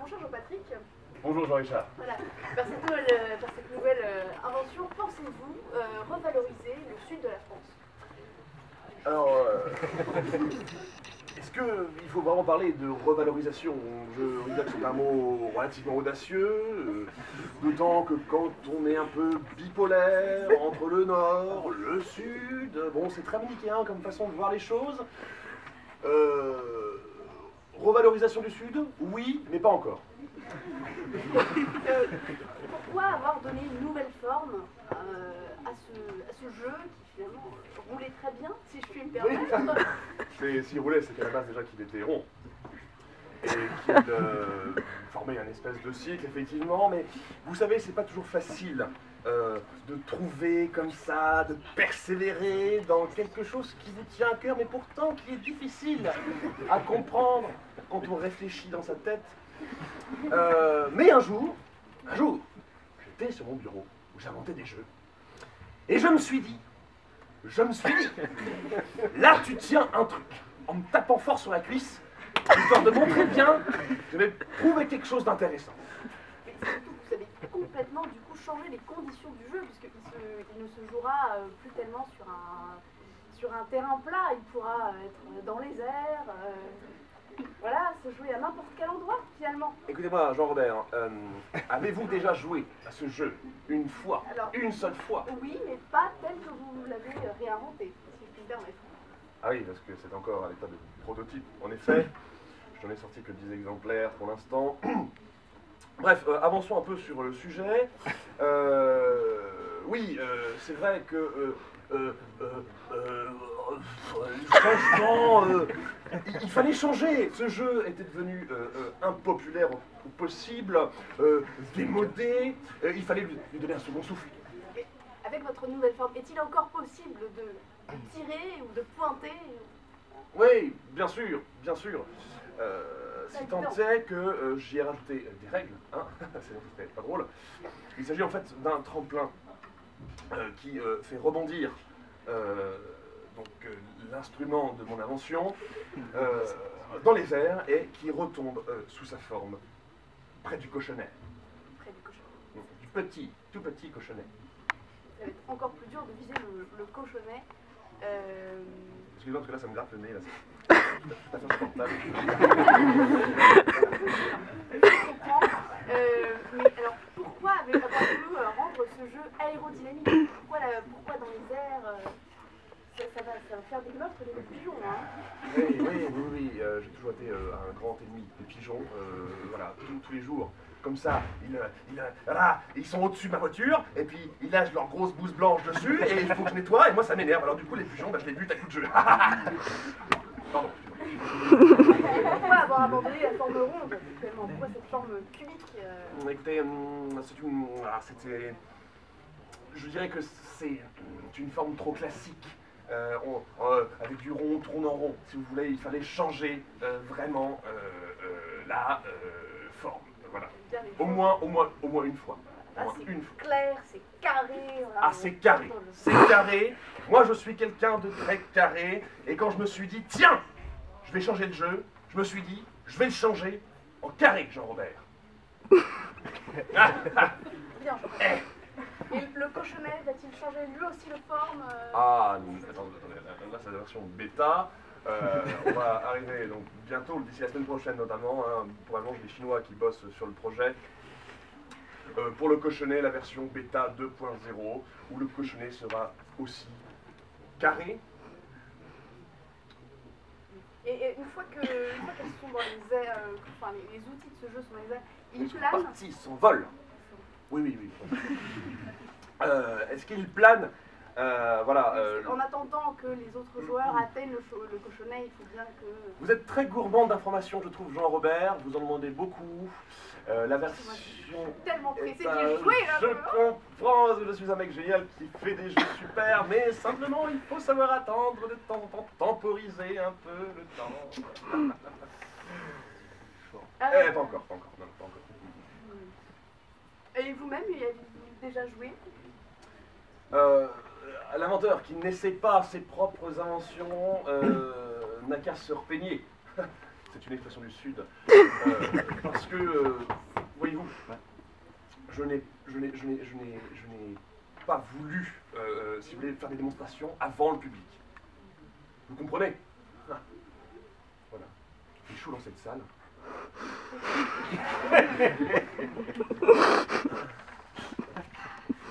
cher Jean-Patrick. Bonjour Jean-Richard. Voilà. Par cette nouvelle invention, pensez-vous revaloriser le sud de la France? Alors, est-ce qu'il faut vraiment parler de revalorisation? Je veux dire que c'est un mot relativement audacieux, d'autant que quand on est un peu bipolaire entre le nord, le sud, bon, c'est très manichéen comme façon de voir les choses. Revalorisation du sud? Oui, mais pas encore. Pourquoi avoir donné une nouvelle forme à ce jeu qui finalement roulait très bien, si je puis me permettre? Mais s'il roulait, c'était à la base déjà qu'il était rond. Et qu'il formait un espèce de cycle, effectivement. Mais vous savez, c'est pas toujours facile de trouver comme ça, de persévérer dans quelque chose qui vous tient à cœur, mais pourtant qui est difficile à comprendre quand on réfléchit dans sa tête. Mais un jour, j'étais sur mon bureau où j'inventais des jeux. Et je me suis dit, là tu tiens un truc, en me tapant fort sur la cuisse, histoire de montrer bien que je vais prouver quelque chose d'intéressant. Mais surtout, vous avez complètement du coup changé les conditions du jeu, puisqu'il ne se jouera plus tellement sur un terrain plat, il pourra être dans les airs, voilà, se jouer à n'importe quel endroit finalement. Écoutez-moi, Jean-Robert, avez-vous déjà joué à ce jeu une fois, Alors, une seule fois? Oui, mais pas tel que vous l'avez réinventé, si je puis me permettre. Ah oui, parce que c'est encore à l'état de prototype. En effet, je n'en ai sorti que 10 exemplaires pour l'instant. Bref, avançons un peu sur le sujet. Oui, c'est vrai que changement, il fallait changer. Ce jeu était devenu impopulaire au possible, démodé. Il fallait lui donner un second souffle. Mais avec votre nouvelle forme, est-il encore possible de tirer ou de pointer? Oui, bien sûr, bien sûr. Si tant évident. est que j'y ai rajouté des règles, hein, sinon ce serait pas drôle. Il s'agit en fait d'un tremplin qui fait rebondir l'instrument de mon invention dans les airs et qui retombe sous sa forme près du cochonnet. Près du cochonnet. Du petit, tout petit cochonnet. Ça va être encore plus dur de viser le cochonnet. Excusez-moi parce que là ça me gratte le nez. Là, c'est tout à fait insupportable. Je comprends. Mais alors, pourquoi avez-vous voulu rendre ce jeu aérodynamique? Pourquoi dans les airs ça va faire des meurtres des pigeons, hein? Oui, j'ai toujours été un grand ennemi des pigeons, voilà, tous les jours. Comme ça, ils sont au-dessus de ma voiture, et puis ils lâchent leur grosse bouse blanche dessus, et il faut que je nettoie, et moi ça m'énerve. Alors du coup, les pigeons, je les bute à coups de jeu. Pardon. Et pourquoi avoir abandonné la forme ronde actuellement? Pourquoi cette forme cubique Écoutez, c'était... Je dirais que c'est une forme trop classique. Avec du rond, tourne en rond. Si vous voulez, il fallait changer vraiment la forme. Voilà. Au moins une fois. Ah, c'est clair, c'est carré. Voilà, ah, c'est carré. C'est carré. Moi, je suis quelqu'un de très carré. Et quand je me suis dit, tiens, je vais changer le jeu, je me suis dit, je vais le changer en carré, Jean-Robert. Bien, Jean-Robert. Et le cochonnet va-t-il changer lui aussi de forme Ah, attendez, là c'est la version bêta. On va arriver donc bientôt, d'ici la semaine prochaine notamment. Hein, probablement j'ai des Chinois qui bossent sur le projet. Pour le cochonnet, la version bêta 2.0, où le cochonnet sera aussi carré. Et une fois qu'elles sont dans les airs, enfin les outils de ce jeu sont dans les airs, ils sont planent. partis, s'envolent. Oui. Est-ce qu'ils planent? Voilà. En attendant que les autres joueurs atteignent le cochonnet, il faut bien que... Vous êtes très gourmand d'informations, je trouve, Jean-Robert. Vous en demandez beaucoup. La version... Je suis tellement pressée d'y jouer, là. Je comprends, je suis un mec génial qui fait des jeux super, mais simplement, il faut savoir attendre de temps en temps, temporiser un peu le temps. Bon. Pas encore, non, pas encore. Et vous-même, y avez-vous déjà joué? L'inventeur qui n'essaie pas ses propres inventions n'a qu'à se repeigner. c'est une expression du Sud. Parce que, voyez-vous, je n'ai pas voulu, si vous voulez, faire des démonstrations avant le public. Vous comprenez? Voilà. Il est chaud dans cette salle.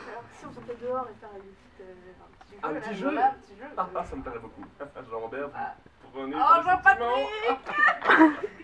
Alors, si on sortait dehors et faire Un petit jeu? là, un petit jeu. Ah, ça me plairait beaucoup. Jean-Robert, vous prenez Oh, pour les sentiments. Jean-Patrick